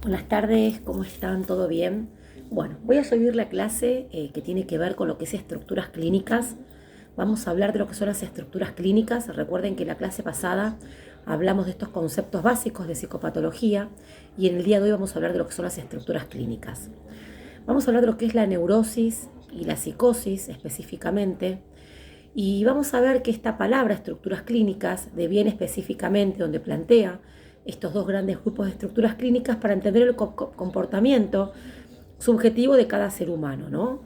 Buenas tardes, ¿cómo están? ¿Todo bien? Bueno, voy a subir la clase que tiene que ver con lo que es estructuras clínicas. Vamos a hablar de lo que son las estructuras clínicas. Recuerden que en la clase pasada hablamos de estos conceptos básicos de psicopatología y en el día de hoy vamos a hablar de lo que son las estructuras clínicas. Vamos a hablar de lo que es la neurosis y la psicosis específicamente. Y vamos a ver que esta palabra, estructuras clínicas, deviene específicamente donde plantea estos dos grandes grupos de estructuras clínicas para entender el comportamiento subjetivo de cada ser humano, ¿no?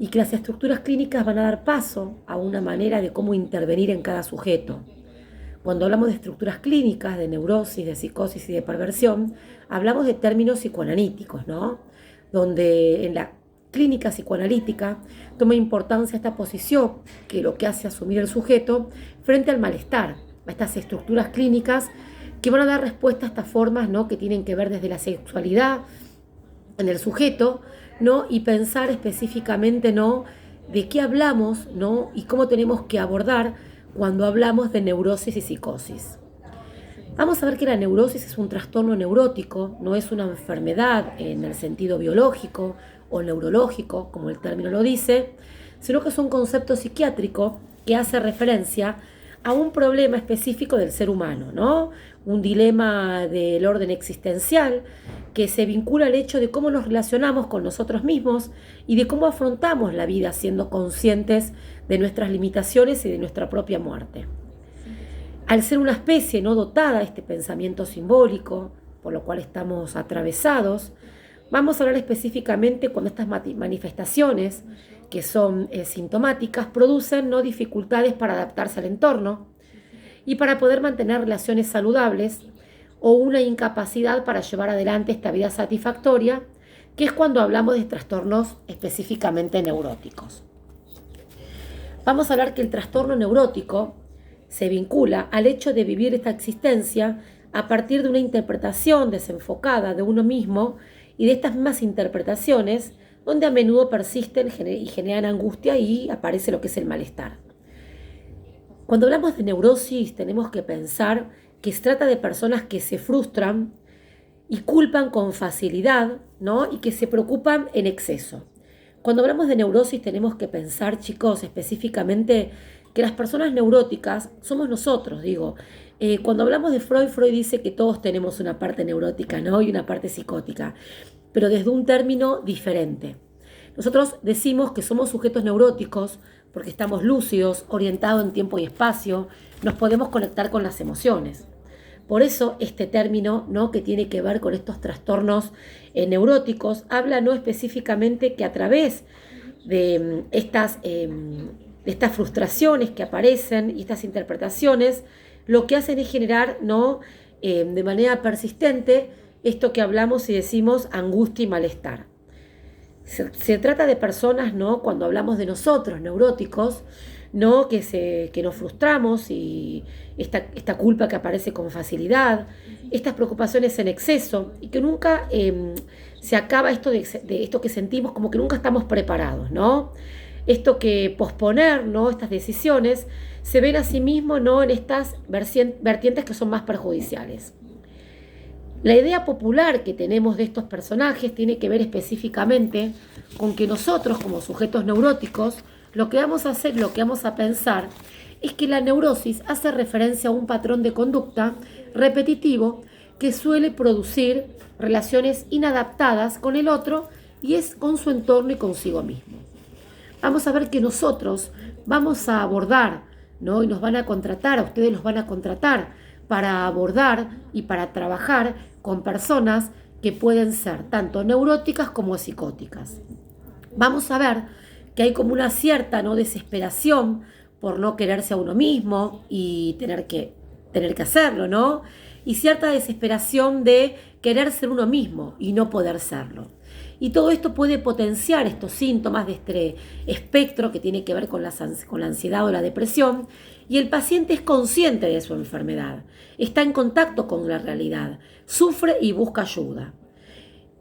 Y que las estructuras clínicas van a dar paso a una manera de cómo intervenir en cada sujeto. Cuando hablamos de estructuras clínicas, de neurosis, de psicosis y de perversión, hablamos de términos psicoanalíticos, ¿no? Donde en la clínica psicoanalítica toma importancia esta posición que lo que hace asumir el sujeto frente al malestar, a estas estructuras clínicas que van a dar respuesta a estas formas, ¿no?, que tienen que ver desde la sexualidad en el sujeto, ¿no?, y pensar específicamente, ¿no?, de qué hablamos, ¿no?, y cómo tenemos que abordar cuando hablamos de neurosis y psicosis. Vamos a ver que la neurosis es un trastorno neurótico, no es una enfermedad en el sentido biológico o neurológico, como el término lo dice, sino que es un concepto psiquiátrico que hace referencia a un problema específico del ser humano, ¿no? Un dilema del orden existencial que se vincula al hecho de cómo nos relacionamos con nosotros mismos y de cómo afrontamos la vida siendo conscientes de nuestras limitaciones y de nuestra propia muerte. Al ser una especie no dotada de este pensamiento simbólico, por lo cual estamos atravesados, vamos a hablar específicamente cuando estas manifestaciones, que son sintomáticas, producen no dificultades para adaptarse al entorno y para poder mantener relaciones saludables o una incapacidad para llevar adelante esta vida satisfactoria, que es cuando hablamos de trastornos específicamente neuróticos. Vamos a hablar que el trastorno neurótico se vincula al hecho de vivir esta existencia a partir de una interpretación desenfocada de uno mismo y de estas mismas interpretaciones donde a menudo persisten y generan angustia y aparece lo que es el malestar. Cuando hablamos de neurosis tenemos que pensar que se trata de personas que se frustran y culpan con facilidad, ¿no?, y que se preocupan en exceso. Cuando hablamos de neurosis tenemos que pensar, chicos, específicamente que las personas neuróticas somos nosotros, digo. Cuando hablamos de Freud, Freud dice que todos tenemos una parte neurótica, ¿no?, y una parte psicótica, pero desde un término diferente. Nosotros decimos que somos sujetos neuróticos porque estamos lúcidos, orientados en tiempo y espacio, nos podemos conectar con las emociones. Por eso este término, ¿no?, que tiene que ver con estos trastornos neuróticos, habla no específicamente que a través de estas frustraciones que aparecen y estas interpretaciones, lo que hacen es generar, ¿no?, de manera persistente esto que hablamos y decimos angustia y malestar. Se trata de personas, ¿no?, cuando hablamos de nosotros, neuróticos, ¿no?, que nos frustramos y esta culpa que aparece con facilidad, estas preocupaciones en exceso y que nunca se acaba esto de esto que sentimos, como que nunca estamos preparados, ¿no? Esto que posponer, ¿no?, estas decisiones se ven a sí mismo, ¿no?, en estas vertientes que son más perjudiciales. La idea popular que tenemos de estos personajes tiene que ver específicamente con que nosotros, como sujetos neuróticos, lo que vamos a hacer, lo que vamos a pensar, es que la neurosis hace referencia a un patrón de conducta repetitivo que suele producir relaciones inadaptadas con el otro y es con su entorno y consigo mismo. Vamos a ver que nosotros vamos a abordar, ¿no?, y nos van a contratar, a ustedes los van a contratar para abordar y para trabajar con personas que pueden ser tanto neuróticas como psicóticas. Vamos a ver que hay como una cierta, ¿no?, desesperación por no quererse a uno mismo y tener que hacerlo, ¿no? Y cierta desesperación de querer ser uno mismo y no poder serlo. Y todo esto puede potenciar estos síntomas de este espectro que tiene que ver con la ansiedad o la depresión, y el paciente es consciente de su enfermedad, está en contacto con la realidad, sufre y busca ayuda.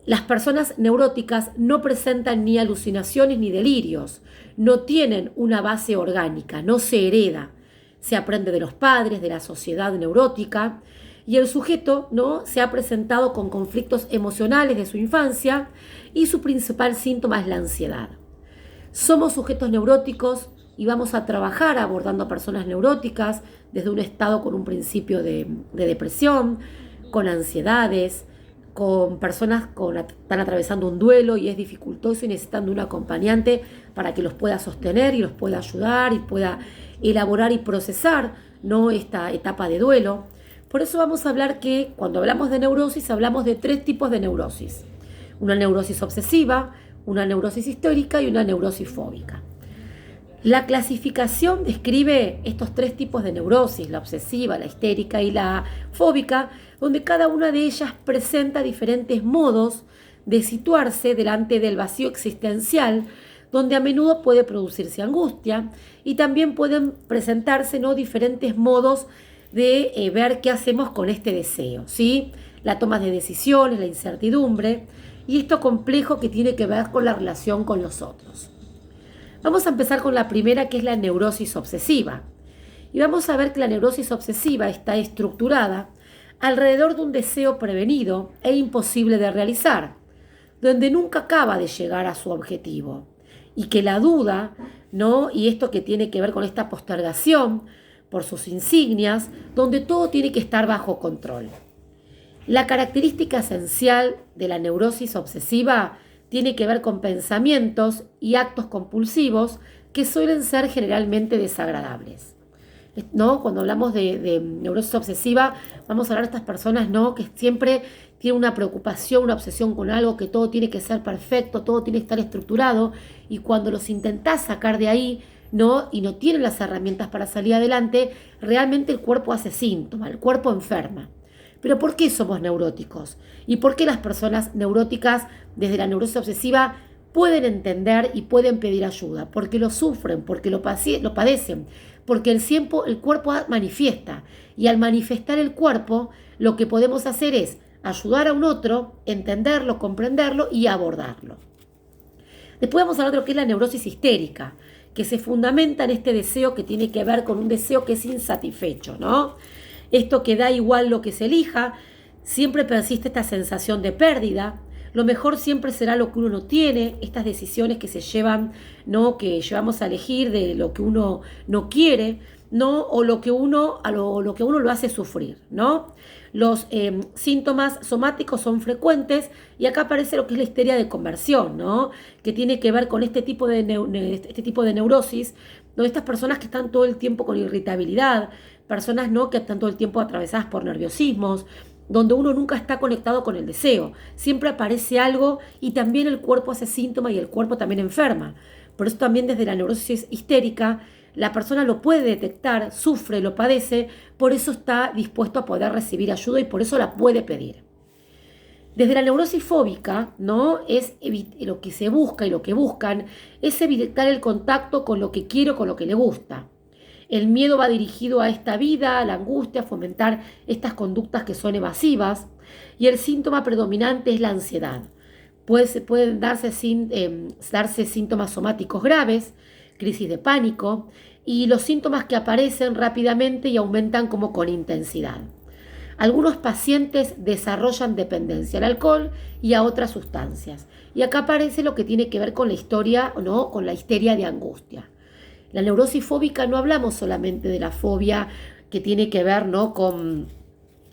Las personas neuróticas no presentan ni alucinaciones ni delirios, no tienen una base orgánica, no se hereda, se aprende de los padres, de la sociedad neurótica, y el sujeto, ¿no?, se ha presentado con conflictos emocionales de su infancia y su principal síntoma es la ansiedad. Somos sujetos neuróticos y vamos a trabajar abordando a personas neuróticas desde un estado con un principio de depresión, con ansiedades, con personas que están atravesando un duelo y es dificultoso y necesitan de un acompañante para que los pueda sostener y los pueda ayudar y pueda elaborar y procesar, ¿no?, esta etapa de duelo. Por eso vamos a hablar que cuando hablamos de neurosis hablamos de 3 tipos de neurosis. Una neurosis obsesiva, una neurosis histérica y una neurosis fóbica. La clasificación describe estos 3 tipos de neurosis, la obsesiva, la histérica y la fóbica, donde cada una de ellas presenta diferentes modos de situarse delante del vacío existencial, donde a menudo puede producirse angustia y también pueden presentarse, ¿no?, diferentes modos de ver qué hacemos con este deseo, ¿sí? La toma de decisiones, la incertidumbre y esto complejo que tiene que ver con la relación con los otros. Vamos a empezar con la primera, que es la neurosis obsesiva. Y vamos a ver que la neurosis obsesiva está estructurada alrededor de un deseo prevenido e imposible de realizar, donde nunca acaba de llegar a su objetivo. Y que la duda, ¿no?, y esto que tiene que ver con esta postergación por sus insignias, donde todo tiene que estar bajo control. La característica esencial de la neurosis obsesiva tiene que ver con pensamientos y actos compulsivos que suelen ser generalmente desagradables, ¿no? Cuando hablamos de neurosis obsesiva, vamos a hablar de estas personas, ¿no?, que siempre tienen una preocupación, una obsesión con algo, que todo tiene que ser perfecto, todo tiene que estar estructurado, y cuando los intentás sacar de ahí, ¿no?, y no tienen las herramientas para salir adelante, realmente el cuerpo hace síntoma, el cuerpo enferma. Pero ¿por qué somos neuróticos? ¿Y por qué las personas neuróticas desde la neurosis obsesiva pueden entender y pueden pedir ayuda? Porque lo sufren, porque lo padecen, porque el cuerpo manifiesta. Y al manifestar el cuerpo, lo que podemos hacer es ayudar a un otro, entenderlo, comprenderlo y abordarlo. Después vamos a hablar de lo que es la neurosis histérica, que se fundamenta en este deseo que tiene que ver con un deseo que es insatisfecho, ¿no? Esto que da igual lo que se elija, siempre persiste esta sensación de pérdida, lo mejor siempre será lo que uno no tiene, estas decisiones que se llevan, ¿no?, que llevamos a elegir de lo que uno no quiere, ¿no?, o lo que uno lo hace sufrir, ¿no? Los síntomas somáticos son frecuentes y acá aparece lo que es la histeria de conversión, ¿no?, que tiene que ver con este tipo de neurosis, donde estas personas que están todo el tiempo con irritabilidad, personas, ¿no?, que están todo el tiempo atravesadas por nerviosismos, donde uno nunca está conectado con el deseo. Siempre aparece algo y también el cuerpo hace síntoma y el cuerpo también enferma. Por eso también desde la neurosis histérica la persona lo puede detectar, sufre, lo padece, por eso está dispuesto a poder recibir ayuda y por eso la puede pedir. Desde la neurosis fóbica, ¿no?, es lo que se busca y lo que buscan es evitar el contacto con lo que quiere o con lo que le gusta. El miedo va dirigido a esta vida, a la angustia, a fomentar estas conductas que son evasivas, y el síntoma predominante es la ansiedad. Pueden darse síntomas somáticos graves, crisis de pánico, y los síntomas que aparecen rápidamente y aumentan como con intensidad. Algunos pacientes desarrollan dependencia al alcohol y a otras sustancias. Y acá aparece lo que tiene que ver con la historia, ¿no?, con la histeria de angustia. La neurosis fóbica no hablamos solamente de la fobia que tiene que ver, ¿no?, con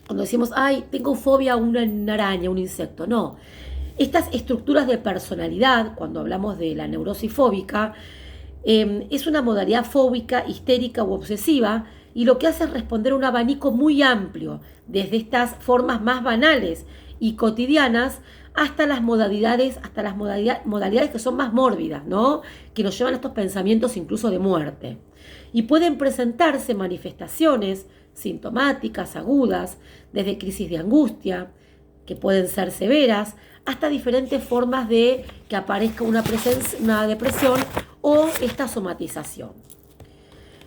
cuando decimos, ay, tengo fobia a una araña, un insecto. No. Estas estructuras de personalidad, cuando hablamos de la neurosis fóbica, es una modalidad fóbica, histérica u obsesiva, y lo que hace es responder a un abanico muy amplio, desde estas formas más banales y cotidianas hasta las modalidades que son más mórbidas, ¿no?, que nos llevan a estos pensamientos incluso de muerte. Y pueden presentarse manifestaciones sintomáticas, agudas, desde crisis de angustia, que pueden ser severas, hasta diferentes formas de que aparezca una depresión o esta somatización.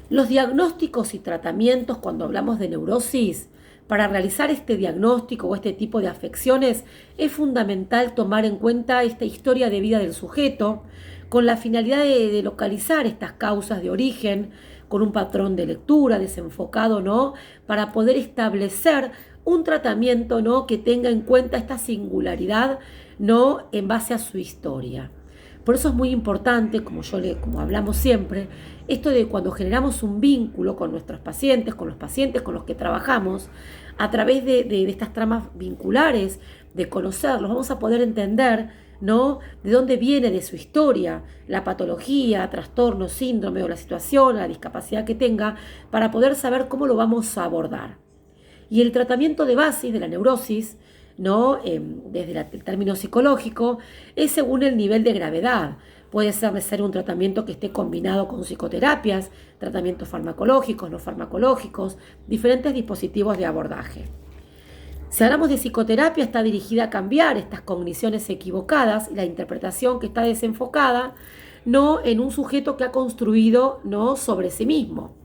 Los diagnósticos y tratamientos, cuando hablamos de neurosis, para realizar este diagnóstico o este tipo de afecciones es fundamental tomar en cuenta esta historia de vida del sujeto con la finalidad de localizar estas causas de origen con un patrón de lectura desenfocado, ¿no?, para poder establecer un tratamiento, ¿no?, que tenga en cuenta esta singularidad, ¿no?, en base a su historia. Por eso es muy importante, como hablamos siempre, esto de cuando generamos un vínculo con nuestros pacientes, con los pacientes con los que trabajamos, a través de estas tramas vinculares, de conocerlos, vamos a poder entender, ¿no?, de dónde viene de su historia, la patología, trastorno, síndrome o la situación, la discapacidad que tenga, para poder saber cómo lo vamos a abordar. Y el tratamiento de base de la neurosis, ¿no?, desde el término psicológico, es según el nivel de gravedad. Puede ser un tratamiento que esté combinado con psicoterapias, tratamientos farmacológicos, no farmacológicos, diferentes dispositivos de abordaje. Si hablamos de psicoterapia, está dirigida a cambiar estas cogniciones equivocadas y la interpretación que está desenfocada, no en un sujeto que ha construido, ¿no?, sobre sí mismo.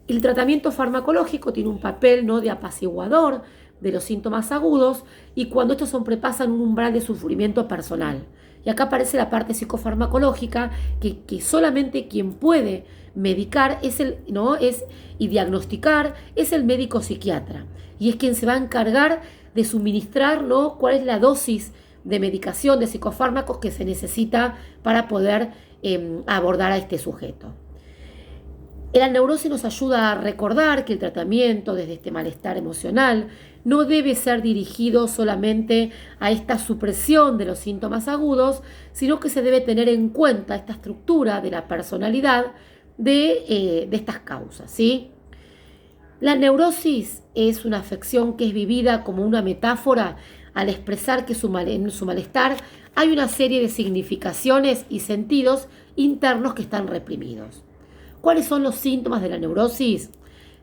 El tratamiento farmacológico tiene un papel, ¿no?, de apaciguador de los síntomas agudos y cuando estos sobrepasan un umbral de sufrimiento personal. Y acá aparece la parte psicofarmacológica que solamente quien puede medicar y diagnosticar es el médico psiquiatra. Y es quien se va a encargar de suministrar, ¿no?, cuál es la dosis de medicación, de psicofármacos que se necesita para poder abordar a este sujeto. La neurosis nos ayuda a recordar que el tratamiento desde este malestar emocional no debe ser dirigido solamente a esta supresión de los síntomas agudos, sino que se debe tener en cuenta esta estructura de la personalidad de estas causas, ¿sí? La neurosis es una afección que es vivida como una metáfora al expresar que en su malestar hay una serie de significaciones y sentidos internos que están reprimidos. ¿Cuáles son los síntomas de la neurosis?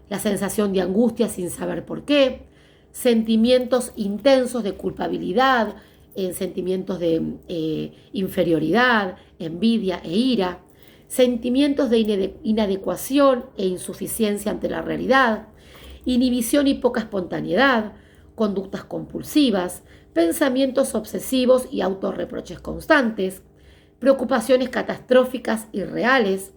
La sensación de angustia sin saber por qué, sentimientos intensos de culpabilidad, sentimientos de inferioridad, envidia e ira, sentimientos de inadecuación e insuficiencia ante la realidad, inhibición y poca espontaneidad, conductas compulsivas, pensamientos obsesivos y autorreproches constantes, preocupaciones catastróficas y reales,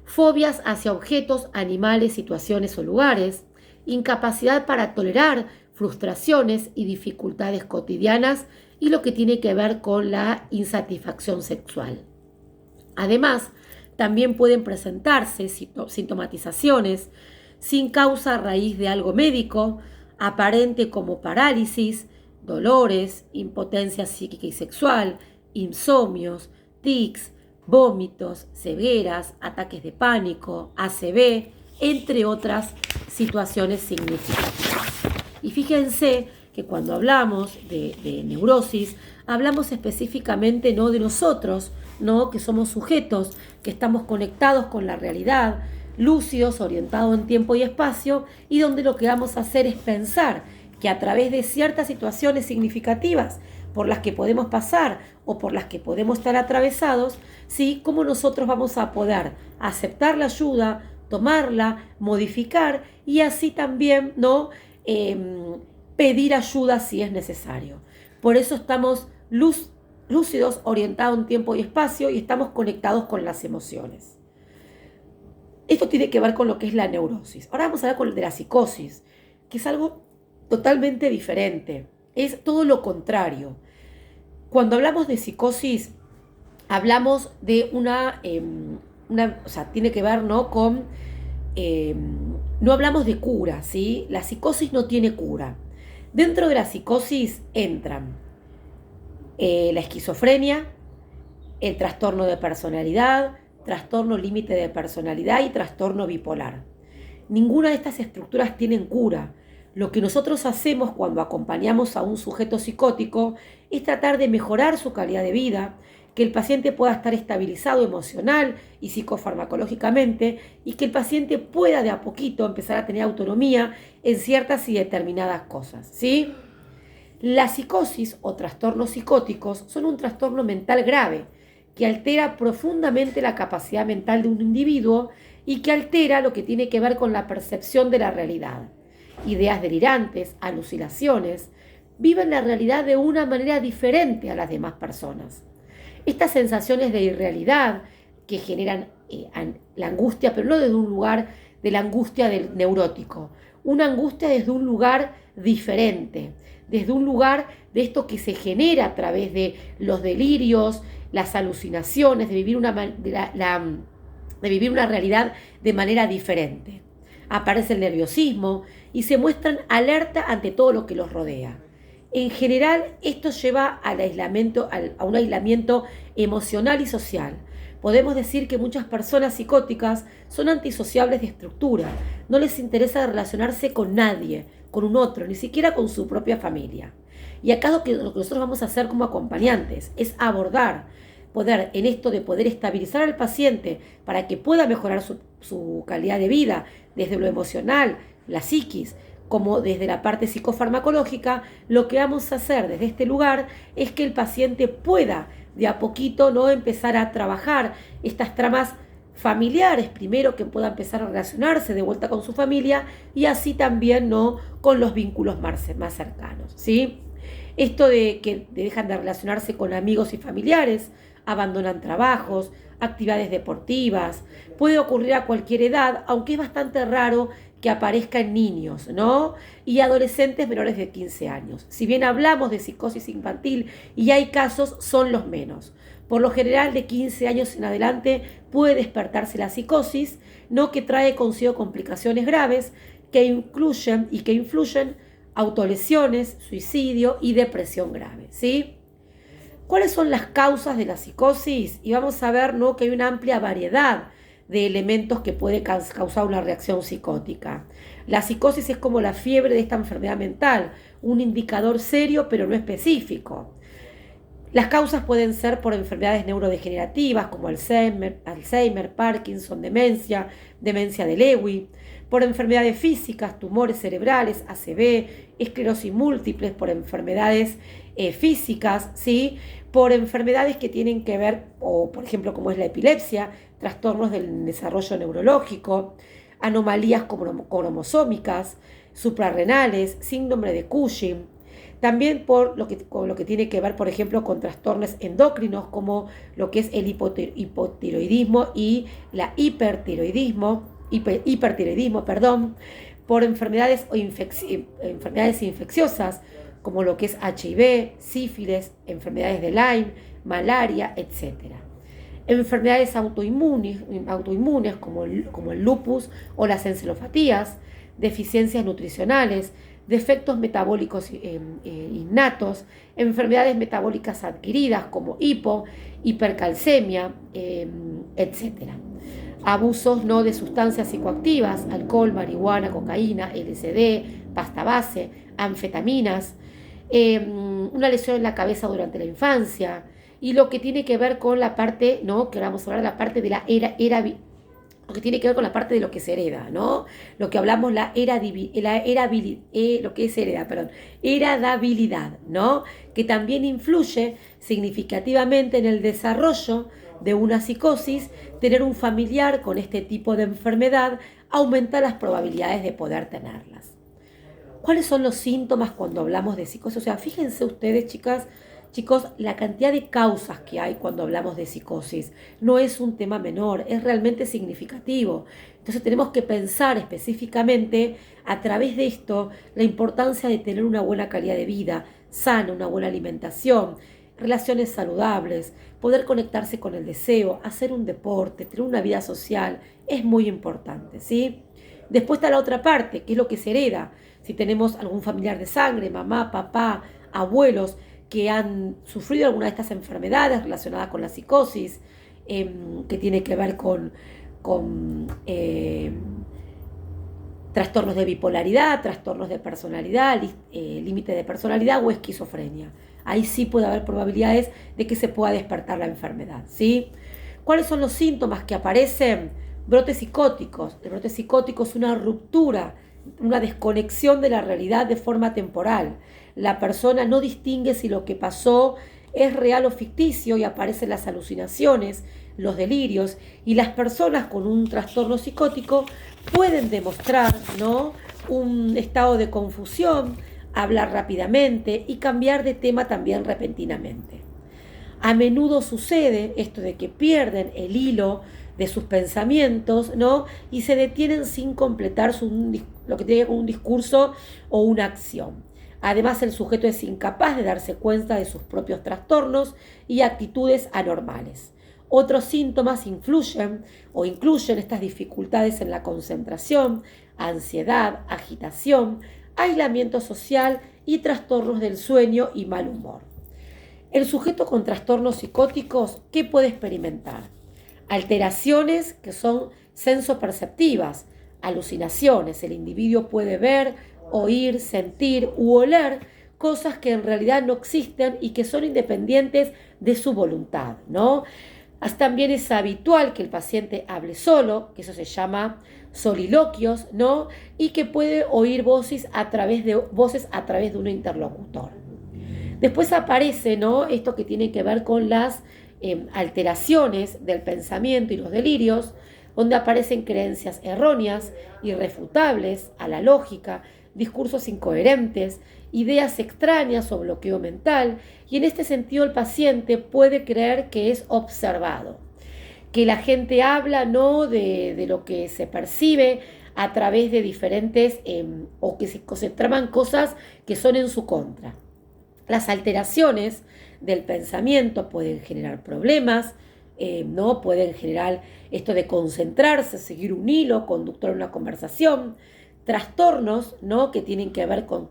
fobias hacia objetos, animales, situaciones o lugares, incapacidad para tolerar frustraciones y dificultades cotidianas y lo que tiene que ver con la insatisfacción sexual. Además, también pueden presentarse sintomatizaciones sin causa a raíz de algo médico, aparente como parálisis, dolores, impotencia psíquica y sexual, insomnios, tics, vómitos, cegueras, ataques de pánico, ACV, entre otras situaciones significativas. Y fíjense que cuando hablamos de neurosis, hablamos específicamente no de nosotros, no que somos sujetos, que estamos conectados con la realidad, lúcidos, orientados en tiempo y espacio, y donde lo que vamos a hacer es pensar que a través de ciertas situaciones significativas por las que podemos pasar o por las que podemos estar atravesados, ¿sí?, cómo nosotros vamos a poder aceptar la ayuda, tomarla, modificar y así también, ¿no?, pedir ayuda si es necesario. Por eso estamos lúcidos, orientados en tiempo y espacio y estamos conectados con las emociones. Esto tiene que ver con lo que es la neurosis. Ahora vamos a hablar con el de la psicosis, que es algo totalmente diferente. Es todo lo contrario. Cuando hablamos de psicosis, hablamos de tiene que ver, ¿no?, con, no hablamos de cura, ¿sí? La psicosis no tiene cura. Dentro de la psicosis entran la esquizofrenia, el trastorno de personalidad, trastorno límite de personalidad y trastorno bipolar. Ninguna de estas estructuras tienen cura. Lo que nosotros hacemos cuando acompañamos a un sujeto psicótico es tratar de mejorar su calidad de vida, que el paciente pueda estar estabilizado emocional y psicofarmacológicamente y que el paciente pueda de a poquito empezar a tener autonomía en ciertas y determinadas cosas, ¿sí? La psicosis o trastornos psicóticos son un trastorno mental grave que altera profundamente la capacidad mental de un individuo y que altera lo que tiene que ver con la percepción de la realidad. Ideas delirantes, alucinaciones, viven la realidad de una manera diferente a las demás personas. Estas sensaciones de irrealidad que generan la angustia, pero no desde un lugar de la angustia del neurótico, una angustia desde un lugar diferente, desde un lugar de esto que se genera a través de los delirios, las alucinaciones, de vivir de vivir una realidad de manera diferente. Aparece el nerviosismo y se muestran alerta ante todo lo que los rodea. En general, esto lleva al aislamiento, a un aislamiento emocional y social. Podemos decir que muchas personas psicóticas son antisociables de estructura. No les interesa relacionarse con nadie, con un otro, ni siquiera con su propia familia. Y acá lo que nosotros vamos a hacer como acompañantes es abordar, en esto de poder estabilizar al paciente para que pueda mejorar su calidad de vida desde lo emocional, la psiquis, como desde la parte psicofarmacológica. Lo que vamos a hacer desde este lugar es que el paciente pueda de a poquito no empezar a trabajar estas tramas familiares, primero que pueda empezar a relacionarse de vuelta con su familia y así también no con los vínculos más cercanos, ¿sí? Esto de que dejan de relacionarse con amigos y familiares, abandonan trabajos, actividades deportivas, puede ocurrir a cualquier edad, aunque es bastante raro que aparezca en niños, ¿no? Y adolescentes menores de 15 años. Si bien hablamos de psicosis infantil y hay casos, son los menos. Por lo general, de 15 años en adelante puede despertarse la psicosis, ¿no? Que trae consigo complicaciones graves que influyen autolesiones, suicidio y depresión grave, ¿sí? ¿Cuáles son las causas de la psicosis? Y vamos a ver, ¿no?, que hay una amplia variedad de elementos que puede causar una reacción psicótica. La psicosis es como la fiebre de esta enfermedad mental, un indicador serio pero no específico. Las causas pueden ser por enfermedades neurodegenerativas como Alzheimer, Parkinson, demencia de Lewy, por enfermedades físicas, tumores cerebrales, ACV, esclerosis múltiples, por enfermedades físicas, ¿sí? Por enfermedades que tienen que ver, o por ejemplo como es la epilepsia, trastornos del desarrollo neurológico, anomalías cromosómicas, suprarrenales, síndrome de Cushing. También por lo que tiene que ver, por ejemplo, con trastornos endocrinos como lo que es el hipotiroidismo y la hipertiroidismo, por enfermedades infecciosas como lo que es HIV, sífilis, enfermedades de Lyme, malaria, etc. Enfermedades autoinmunes como el lupus o las encefalopatías, deficiencias nutricionales, defectos metabólicos innatos, enfermedades metabólicas adquiridas como hipercalcemia, etc. Abusos no de sustancias psicoactivas, alcohol, marihuana, cocaína, LSD, pasta base, anfetaminas, una lesión en la cabeza durante la infancia y lo que tiene que ver con la parte, ¿no?, que vamos a hablar, la parte de la lo que tiene que ver con la parte de lo que se hereda, ¿no? Lo que hablamos, heredabilidad, ¿no? Que también influye significativamente en el desarrollo de una psicosis. Tener un familiar con este tipo de enfermedad aumenta las probabilidades de poder tenerlas. ¿Cuáles son los síntomas cuando hablamos de psicosis? O sea, fíjense ustedes, chicos, la cantidad de causas que hay cuando hablamos de psicosis no es un tema menor, es realmente significativo. Entonces tenemos que pensar específicamente a través de esto la importancia de tener una buena calidad de vida, sana, una buena alimentación, relaciones saludables, poder conectarse con el deseo, hacer un deporte, tener una vida social, es muy importante, ¿sí? Después está la otra parte, que es lo que se hereda. Si tenemos algún familiar de sangre, mamá, papá, abuelos, que han sufrido alguna de estas enfermedades relacionadas con la psicosis, que tiene que ver con trastornos de bipolaridad, trastornos de personalidad, límite de personalidad o esquizofrenia. Ahí sí puede haber probabilidades de que se pueda despertar la enfermedad, ¿sí? ¿Cuáles son los síntomas que aparecen? Brotes psicóticos. El brote psicótico es una ruptura, una desconexión de la realidad de forma temporal. La persona no distingue si lo que pasó es real o ficticio y aparecen las alucinaciones, los delirios, y las personas con un trastorno psicótico pueden demostrar, ¿no?, un estado de confusión, hablar rápidamente y cambiar de tema también repentinamente. A menudo sucede esto de que pierden el hilo de sus pensamientos, ¿no? Y se detienen sin completar lo que tiene como un discurso o una acción. Además, el sujeto es incapaz de darse cuenta de sus propios trastornos y actitudes anormales. Otros síntomas influyen o incluyen estas dificultades en la concentración, ansiedad, agitación, aislamiento social y trastornos del sueño y mal humor. El sujeto con trastornos psicóticos, ¿qué puede experimentar? Alteraciones que son sensoperceptivas, alucinaciones. El individuo puede ver, oír, sentir u oler cosas que en realidad no existen y que son independientes de su voluntad, ¿no? También es habitual que el paciente hable solo, que eso se llama soliloquios, ¿no? Y que puede oír voces a través de un interlocutor. Después aparece, ¿no?, esto que tiene que ver con las alteraciones del pensamiento y los delirios, donde aparecen creencias erróneas, irrefutables a la lógica, discursos incoherentes, ideas extrañas o bloqueo mental, y en este sentido el paciente puede creer que es observado, que la gente habla no de lo que se percibe a través de diferentes o que se traman cosas que son en su contra. Las alteraciones del pensamiento pueden generar problemas, ¿no? Pueden generar esto de concentrarse, seguir un hilo conductor en una conversación, trastornos, ¿no?, que tienen que ver con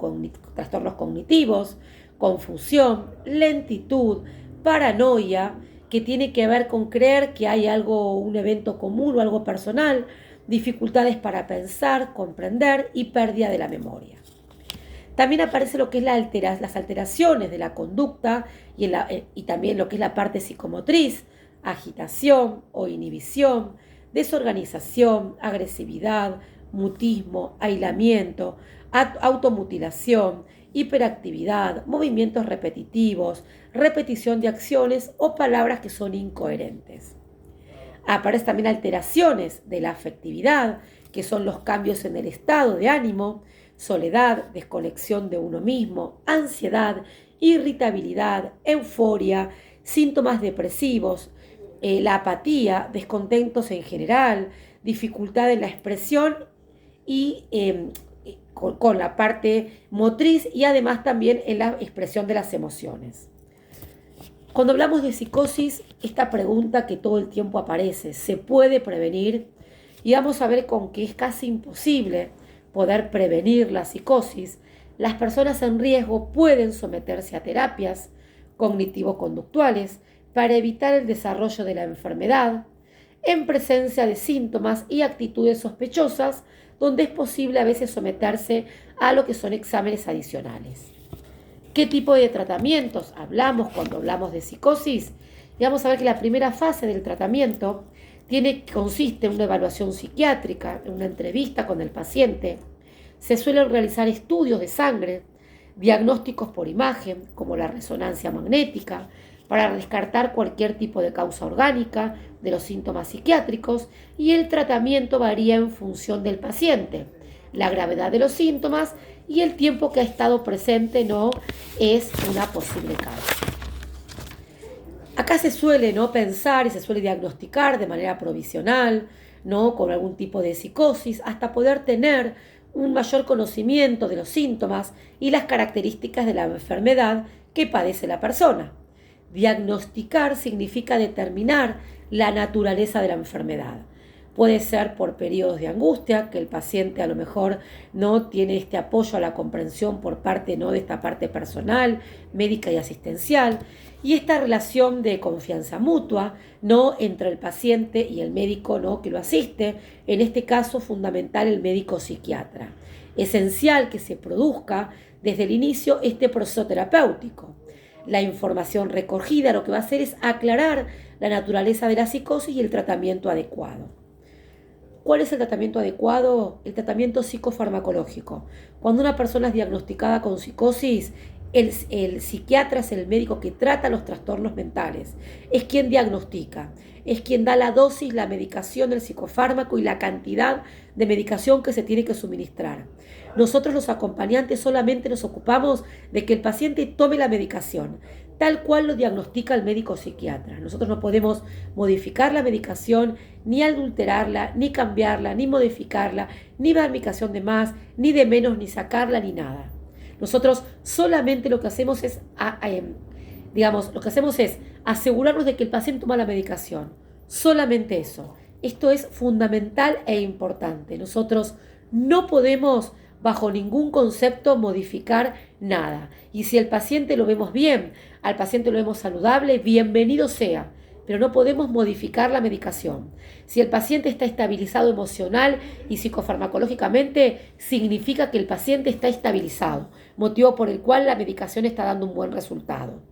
trastornos cognitivos, confusión, lentitud, paranoia, que tiene que ver con creer que hay algo, un evento común o algo personal, dificultades para pensar, comprender y pérdida de la memoria. También aparece lo que es las alteraciones de la conducta y también lo que es la parte psicomotriz, agitación o inhibición, desorganización, agresividad, mutismo, aislamiento, automutilación, hiperactividad, movimientos repetitivos, repetición de acciones o palabras que son incoherentes. Aparecen también alteraciones de la afectividad, que son los cambios en el estado de ánimo, soledad, desconexión de uno mismo, ansiedad, irritabilidad, euforia, síntomas depresivos, la apatía, descontentos en general, dificultad en la expresión y con la parte motriz y además también en la expresión de las emociones. Cuando hablamos de psicosis, esta pregunta que todo el tiempo aparece, ¿se puede prevenir? Y vamos a ver con que es casi imposible poder prevenir la psicosis. Las personas en riesgo pueden someterse a terapias cognitivo-conductuales para evitar el desarrollo de la enfermedad en presencia de síntomas y actitudes sospechosas, donde es posible a veces someterse a lo que son exámenes adicionales. ¿Qué tipo de tratamientos hablamos cuando hablamos de psicosis? Y vamos a ver que la primera fase del tratamiento consiste en una evaluación psiquiátrica, en una entrevista con el paciente. Se suelen realizar estudios de sangre, diagnósticos por imagen, como la resonancia magnética, para descartar cualquier tipo de causa orgánica de los síntomas psiquiátricos, y el tratamiento varía en función del paciente. La gravedad de los síntomas y el tiempo que ha estado presente no es una posible causa. Acá se suele pensar y se suele diagnosticar de manera provisional, con algún tipo de psicosis, hasta poder tener un mayor conocimiento de los síntomas y las características de la enfermedad que padece la persona. Diagnosticar significa determinar la naturaleza de la enfermedad. Puede ser por periodos de angustia, que el paciente a lo mejor no tiene este apoyo a la comprensión por parte de esta parte personal, médica y asistencial, y esta relación de confianza mutua entre el paciente y el médico que lo asiste, en este caso fundamental el médico psiquiatra. Esencial que se produzca desde el inicio este proceso terapéutico. La información recogida lo que va a hacer es aclarar la naturaleza de la psicosis y el tratamiento adecuado. ¿Cuál es el tratamiento adecuado? El tratamiento psicofarmacológico. Cuando una persona es diagnosticada con psicosis, el psiquiatra es el médico que trata los trastornos mentales, es quien diagnostica, es quien da la dosis, la medicación del psicofármaco y la cantidad de medicación que se tiene que suministrar. Nosotros los acompañantes solamente nos ocupamos de que el paciente tome la medicación, tal cual lo diagnostica el médico psiquiatra. Nosotros no podemos modificar la medicación, ni adulterarla, ni cambiarla, ni modificarla, ni dar medicación de más, ni de menos, ni sacarla, ni nada. Nosotros solamente lo que hacemos es, asegurarnos de que el paciente toma la medicación. Solamente eso. Esto es fundamental e importante. Nosotros no podemos bajo ningún concepto modificar nada. Y si el paciente lo vemos bien, al paciente lo vemos saludable, bienvenido sea. Pero no podemos modificar la medicación. Si el paciente está estabilizado emocional y psicofarmacológicamente, significa que el paciente está estabilizado, motivo por el cual la medicación está dando un buen resultado.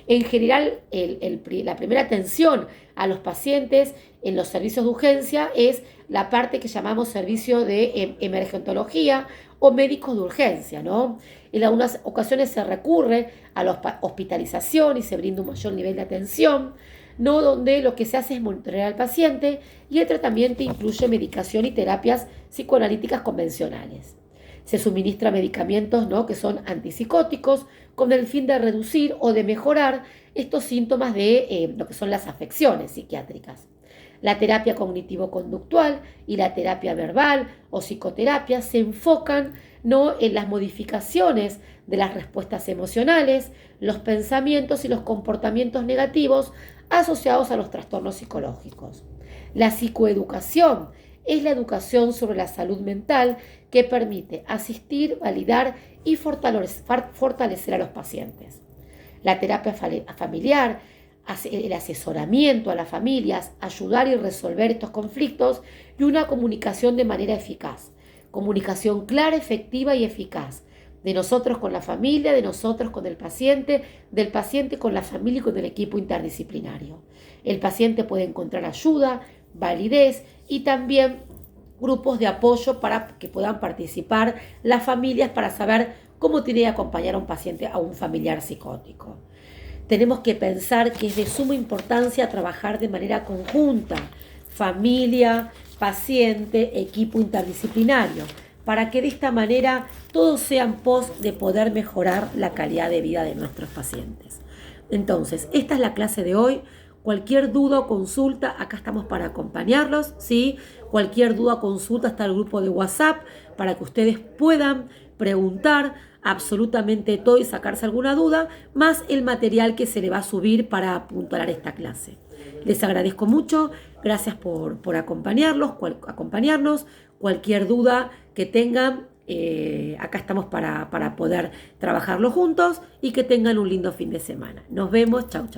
En general, la primera atención a los pacientes en los servicios de urgencia es la parte que llamamos servicio de emergentología o médicos de urgencia, ¿no? En algunas ocasiones se recurre a la hospitalización y se brinda un mayor nivel de atención, ¿no? Donde lo que se hace es monitorear al paciente y el tratamiento incluye medicación y terapias psicoanalíticas convencionales. Se suministra medicamentos, ¿no?, que son antipsicóticos con el fin de reducir o de mejorar estos síntomas de lo que son las afecciones psiquiátricas. La terapia cognitivo-conductual y la terapia verbal o psicoterapia se enfocan, ¿no?, en las modificaciones de las respuestas emocionales, los pensamientos y los comportamientos negativos asociados a los trastornos psicológicos. La psicoeducación es la educación sobre la salud mental que permite asistir, validar y fortalecer a los pacientes. La terapia familiar, el asesoramiento a las familias, ayudar y resolver estos conflictos y una comunicación de manera eficaz. Comunicación clara, efectiva y eficaz. De nosotros con la familia, de nosotros con el paciente, del paciente con la familia y con el equipo interdisciplinario. El paciente puede encontrar ayuda, validez y también grupos de apoyo para que puedan participar las familias para saber cómo tiene que acompañar a un paciente, a un familiar psicótico. Tenemos que pensar que es de suma importancia trabajar de manera conjunta, familia, paciente, equipo interdisciplinario, para que de esta manera todos sean pos de poder mejorar la calidad de vida de nuestros pacientes. Entonces, esta es la clase de hoy. Cualquier duda o consulta, acá estamos para acompañarlos, ¿sí? Cualquier duda o consulta está el grupo de WhatsApp para que ustedes puedan preguntar absolutamente todo y sacarse alguna duda, más el material que se le va a subir para apuntalar esta clase. Les agradezco mucho, gracias por acompañarnos. Cualquier duda que tengan, acá estamos para poder trabajarlo juntos y que tengan un lindo fin de semana. Nos vemos, chau, chau.